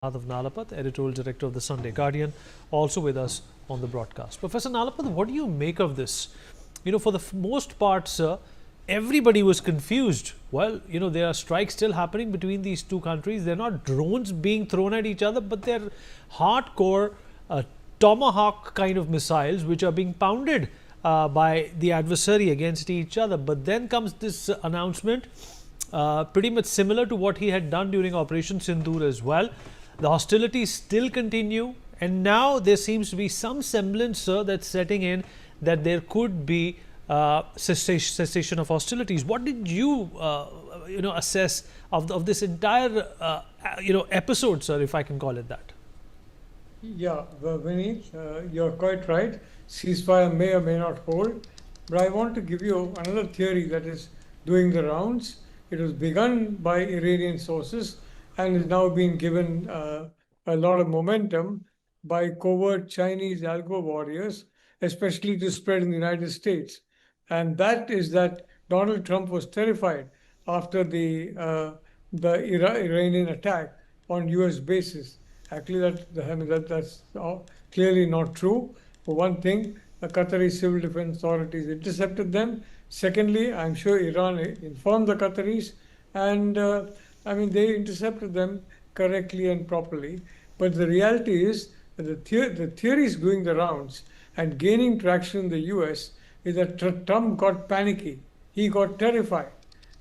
Madhav Nalapat, Editorial Director of the Sunday Guardian, also with us on the broadcast. Professor Nalapat, what do you make of this? For the most part, sir, everybody was confused. Well, there are strikes still happening between these two countries. They're not drones being thrown at each other, but they're hardcore tomahawk kind of missiles which are being pounded by the adversary against each other. But then comes this announcement, pretty much similar to what he had done during Operation Sindoor as well. The hostilities still continue, and now there seems to be some semblance, sir, that's setting in that there could be cessation of hostilities. What did you, assess of this entire, episode, sir, if I can call it that? Yeah, Vineet, you're quite right. Ceasefire may or may not hold, but I want to give you another theory that is doing the rounds. It was begun by Iranian sources and is now being given a lot of momentum by covert Chinese algo warriors, especially to spread in the United States. And that is that Donald Trump was terrified after the Iranian attack on U.S. bases. Actually, that's clearly not true. For one thing, the Qatari civil defense authorities intercepted them. Secondly, I'm sure Iran informed the Qataris, and they intercepted them correctly and properly. But the reality is that the theories going the rounds and gaining traction in the US is that Trump got panicky. He got terrified.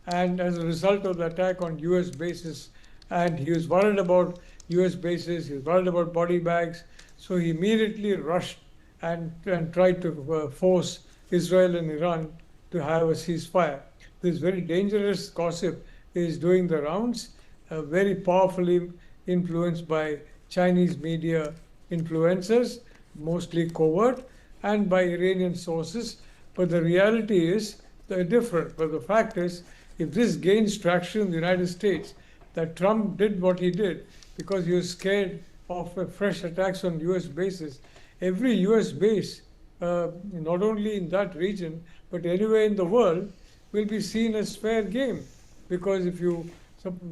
And as a result of the attack on US bases, and he was worried about US bases, he was worried about body bags, so he immediately rushed and tried to force Israel and Iran to have a ceasefire. This very dangerous gossip is doing the rounds, very powerfully influenced by Chinese media influencers, mostly covert, and by Iranian sources. But the reality is they're different. But the fact is, if this gains traction in the United States, that Trump did what he did because he was scared of fresh attacks on US bases, every US base, not only in that region, but anywhere in the world, will be seen as fair game. Because if you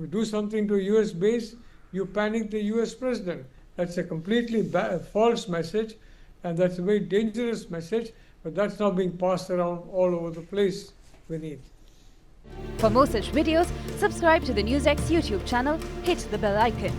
do something to a US base, you panic the US president. That's a completely false message, and that's a very dangerous message, but that's now being passed around all over the place, Vineet. For more such videos, subscribe to the NewsX YouTube channel, hit the bell icon.